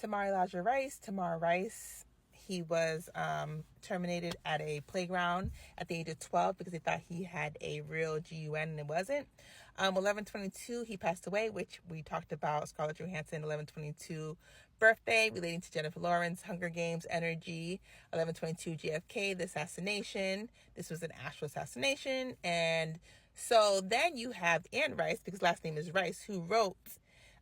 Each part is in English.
Tamar Elijah Rice. Tamar Rice, he was terminated at a playground at the age of 12 because they thought he had a real GUN and it wasn't. 11/22, he passed away, which we talked about. Scarlett Johansson, 11/22 birthday, relating to Jennifer Lawrence, Hunger Games, Energy. 11/22 JFK, the assassination. This was an actual assassination. And so then you have Anne Rice, because last name is Rice, who wrote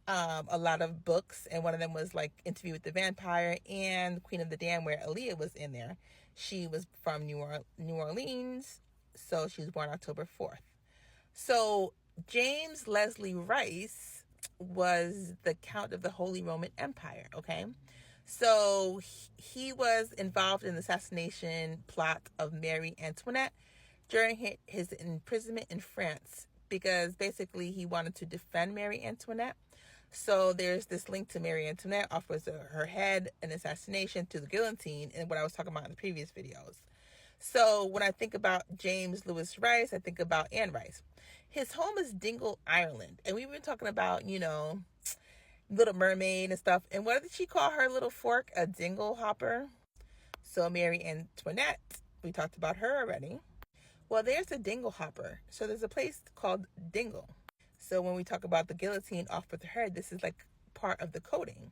a lot of books, and one of them was like Interview with the Vampire and Queen of the Dam, where Aaliyah was in there. She was from New Orleans, so she was born October 4th. So James Leslie Rice was the Count of the Holy Roman Empire, okay? So he was involved in the assassination plot of Marie Antoinette during his imprisonment in France, because basically he wanted to defend Marie Antoinette. So there's this link to Marie Antoinette offers her head, an assassination to the guillotine, and what I was talking about in the previous videos. So when I think about James Lewis Rice, I think about Anne Rice. His home is Dingle, Ireland. And we've been talking about, Little Mermaid and stuff. And what did she call her little fork? A dingle hopper. So Marie Antoinette, we talked about her already. Well, there's a dingle hopper. So there's a place called Dingle. So when we talk about the guillotine off with the head, this is like part of the coding.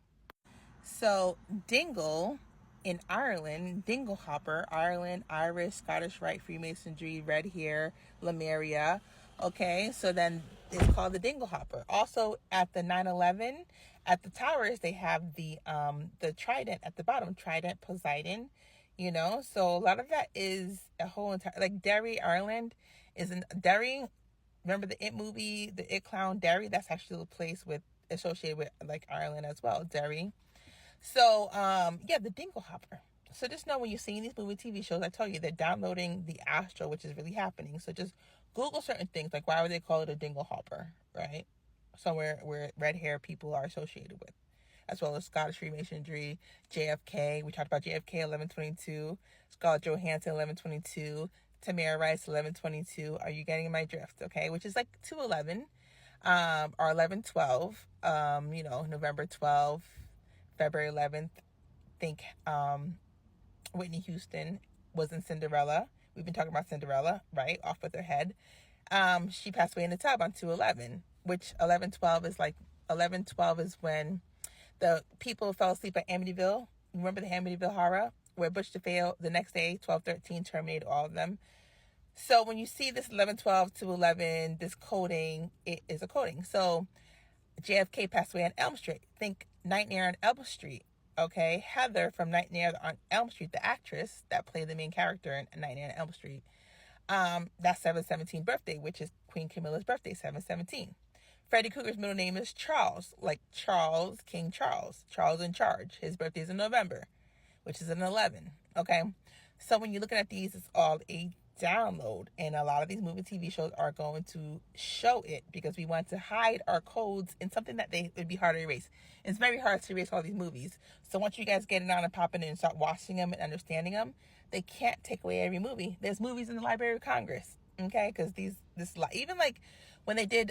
So Dingle in Ireland, dingle hopper, Ireland, Irish, Scottish Rite, Freemasonry, red hair, Lemuria. Okay, so then it's called the dingle hopper. Also at the 9/11, at the towers, they have the trident at the bottom, Trident Poseidon. So a lot of that is a whole entire, like Derry, Ireland is in Derry. Remember the It movie, the It clown Derry? That's actually a place associated with like Ireland as well, Derry. So, the dingle hopper. So just know when you're seeing these movie TV shows, I tell you, they're downloading the astro, which is really happening. So just Google certain things, like why would they call it a dingle hopper, right? Somewhere where red hair people are associated with, as well as Scottish Freemasonry, JFK. We talked about JFK, 11/22. Scarlett Johansson, 11/22. Tamara Rice, 11/22. Are you getting my drift? Okay, which is like 2/11, or 11/12. November 12th, February 11th. Think Whitney Houston was in Cinderella. We've been talking about Cinderella, right? Off with her head. She passed away in the tub on 2/11, which 11/12 is like 11/12 is when the people fell asleep at Amityville. Remember the Amityville horror, where Butch DeFeo the next day, 12/13, terminated all of them. So when you see this 11/12 to 11, this coding, it is a coding. So JFK passed away on Elm Street. Think Nightmare on Elm Street. Okay, Heather from Nightmare on Elm Street, the actress that played the main character in Nightmare on Elm Street. That's 7/17 birthday, which is Queen Camilla's birthday, 7/17. Freddy Krueger's middle name is Charles, like Charles, King Charles, Charles in charge. His birthday is in November, which is an 11. Okay, so when you're looking at these, it's all a download, and a lot of these movie TV shows are going to show it because we want to hide our codes in something that would be hard to erase. It's very hard to erase all these movies. So once you guys get it on and pop in and start watching them and understanding them, they can't take away every movie. There's movies in the Library of Congress, okay? Because even like when they did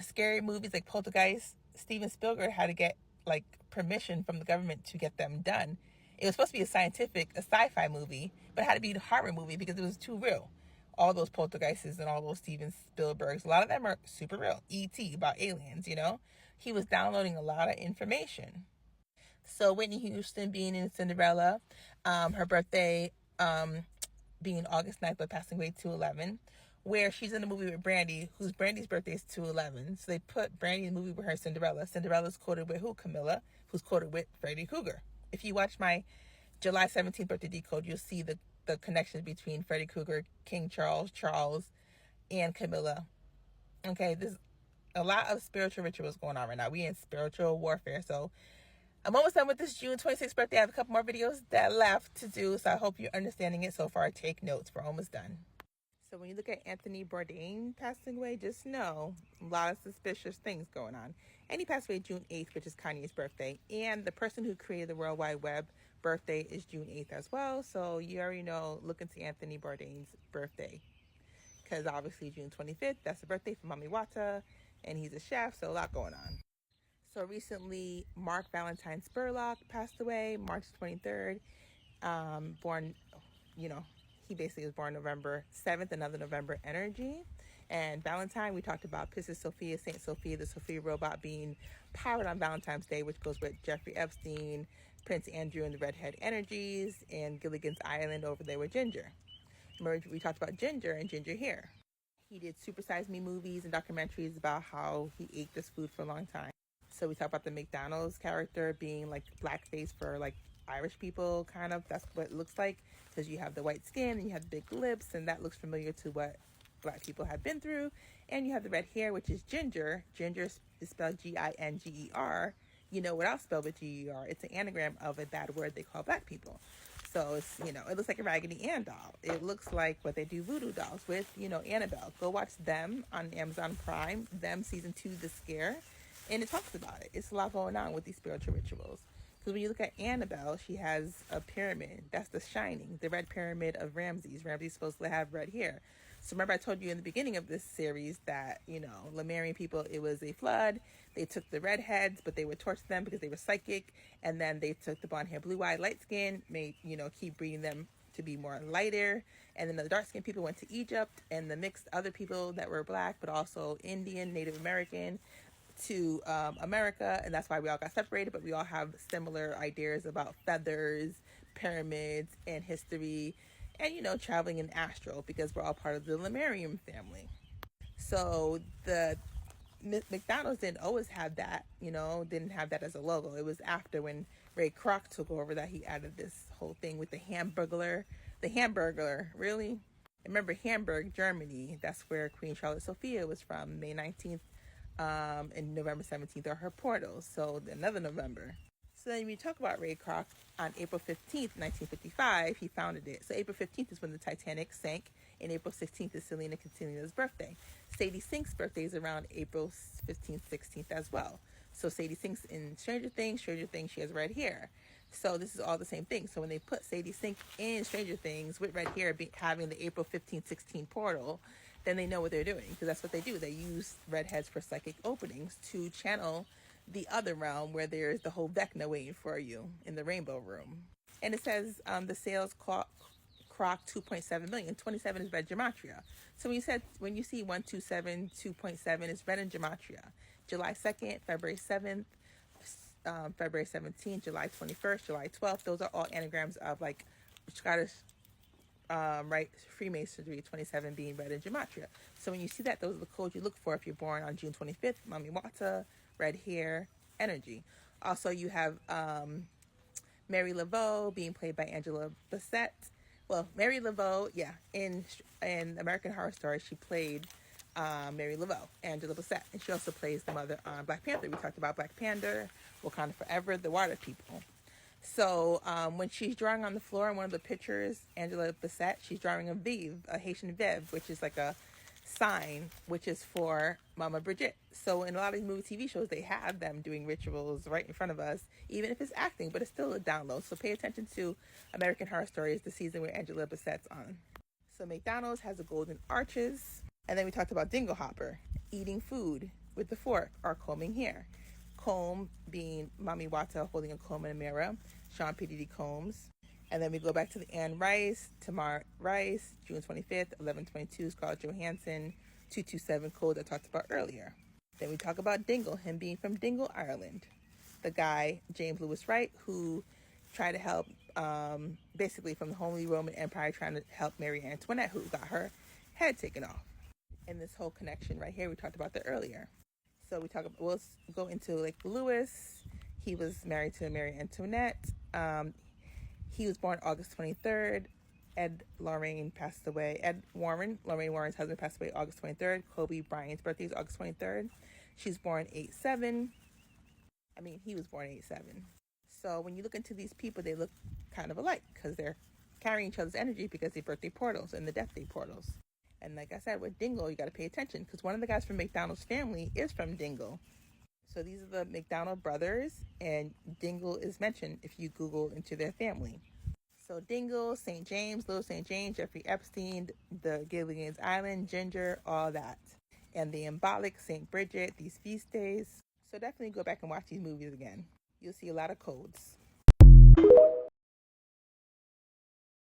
scary movies like Poltergeist, Steven Spielberg had to get like permission from the government to get them done. It was supposed to be a sci-fi movie, but it had to be a horror movie because it was too real. All those poltergeists and all those Steven Spielbergs, a lot of them are super real. E.T. about aliens, He was downloading a lot of information. So Whitney Houston being in Cinderella, her birthday being August 9th, but passing away 2/11, where she's in a movie with Brandy, whose Brandy's birthday is 2/11. So they put Brandy in the movie with her Cinderella. Cinderella's quoted with who? Camilla, who's quoted with Freddy Krueger. If you watch my July 17th birthday decode, you'll see the connections between Freddy Krueger, King Charles, and Camilla. Okay, there's a lot of spiritual rituals going on right now. We in spiritual warfare. So I'm almost done with this June 26th birthday. I have a couple more videos that left to do. So I hope you're understanding it so far. Take notes. We're almost done. So when you look at Anthony Bourdain passing away, just know a lot of suspicious things going on. And he passed away June 8th, which is Kanye's birthday. And the person who created the World Wide Web birthday is June 8th as well. So you already know, look into Anthony Bourdain's birthday. Because obviously June 25th, that's the birthday for Mami Wata. And he's a chef, so a lot going on. So recently, Mark Valentine Spurlock passed away, March 23rd. Born, you know, he basically was born November 7th, another November energy. And Valentine, we talked about Princess Sophia, Saint Sophia, the Sophia robot being powered on Valentine's Day, which goes with Jeffrey Epstein, Prince Andrew and the Redhead energies, and Gilligan's Island over there with Ginger. Remember, we talked about Ginger and Ginger here. He did Super Size Me movies and documentaries about how he ate this food for a long time. So we talk about the McDonald's character being like blackface for like Irish people, kind of. That's what it looks like, because you have the white skin and you have the big lips, and that looks familiar to what black people have been through. And you have the red hair, which is ginger. Ginger is spelled Ginger. You know what I'll spell with Ger. It's an anagram of a bad word they call black people. So it's, it looks like a Raggedy Ann doll. It looks like what they do voodoo dolls with, Annabelle. Go watch Them on Amazon Prime. Them season 2, The Scare. And it talks about it. It's a lot going on with these spiritual rituals. Because when you look at Annabelle, she has a pyramid. That's the Shining, the red pyramid of Ramses. Ramses supposed to have red hair. So remember I told you in the beginning of this series that, Lemurian people, it was a flood. They took the redheads, but they would torture them because they were psychic. And then they took the blonde hair, blue eyed, light skin, keep breeding them to be more lighter. And then the dark skinned people went to Egypt, and the mixed other people that were black, but also Indian, Native American, to America, and that's why we all got separated, but we all have similar ideas about feathers, pyramids, and history, and traveling in astral, because we're all part of the Lemurian family. So the McDonald's didn't always have that, didn't have that as a logo. It was after, when Ray Kroc took over, that he added this whole thing with the Hamburglar. The Hamburglar, really? Remember Hamburg, Germany, that's where Queen Charlotte Sophia was from. May 19th and November 17th are her portals. So another November. So then we talk about Ray Kroc, on April 15th, 1955, he founded it. So April 15th is when the Titanic sank, and April 16th is Selena Quintana's birthday. Sadie Sink's birthday is around April 15th, 16th as well. So Sadie Sink's in Stranger Things, she has red hair. So this is all the same thing. So when they put Sadie Sink in Stranger Things with red hair, having the April 15th, 16 portal, then they know what they're doing, because that's what they do. They use redheads for psychic openings to channel the other realm, where there's the whole Vecna waiting for you in the Rainbow Room. And it says the sales Kroc 2.7 million. 27 is red gematria. So when you see 127, 2.7 is red in gematria. July 2nd, February 7th, February 17th, July 21st, July 12th. Those are all anagrams of like Scottish Freemasonry, 27 being red in gematria. So when you see that, those are the codes you look for if you're born on June 25th, Mami Wata, red hair, energy. Also, you have Mary Laveau being played by Angela Bassett. Well, Mary Laveau, in American Horror Story, she played Mary Laveau, Angela Bassett, and she also plays the mother on Black Panther. We talked about Black Panther, Wakanda Forever, the Water People. So when she's drawing on the floor in one of the pictures, Angela Bassett, she's drawing a Vive, a Haitian Vive, which is like a sign, which is for Mama Bridget. So in a lot of these movie TV shows, they have them doing rituals right in front of us, even if it's acting, but it's still a download. So pay attention to American Horror Story, the season where Angela Bassett's on. So McDonald's has the golden arches. And then we talked about Dingle Hopper, eating food with the fork or combing hair. Comb being Mami Wata holding a comb and a mirror, Sean P. Combs. And then we go back to the Anne Rice, Tamar Rice, June 25th, 1122, Scarlett Johansson, 227 code I talked about earlier. Then we talk about Dingle, him being from Dingle, Ireland. The guy, James Lewis Wright, who tried to help, basically from the Holy Roman Empire, trying to help Marie Antoinette, who got her head taken off. And this whole connection right here, we talked about that earlier. So we'll go into like Lewis. He was married to Marie Antoinette. He was born August 23rd. Ed Lorraine passed away. Lorraine Warren's husband, passed away August 23rd. Kobe Bryant's birthday is August 23rd. She's born 8/7. He was born 8/7. So when you look into these people, they look kind of alike, because they're carrying each other's energy, because they're birthday portals and the death day portals. And like I said, with Dingle, you got to pay attention, because one of the guys from McDonald's family is from Dingle. So these are the McDonald brothers, and Dingle is mentioned if you Google into their family. So Dingle, St. James, Little St. James, Jeffrey Epstein, the Gilligan's Island, Ginger, all that. And the embolic St. Bridget, these feast days. So definitely go back and watch these movies again. You'll see a lot of codes.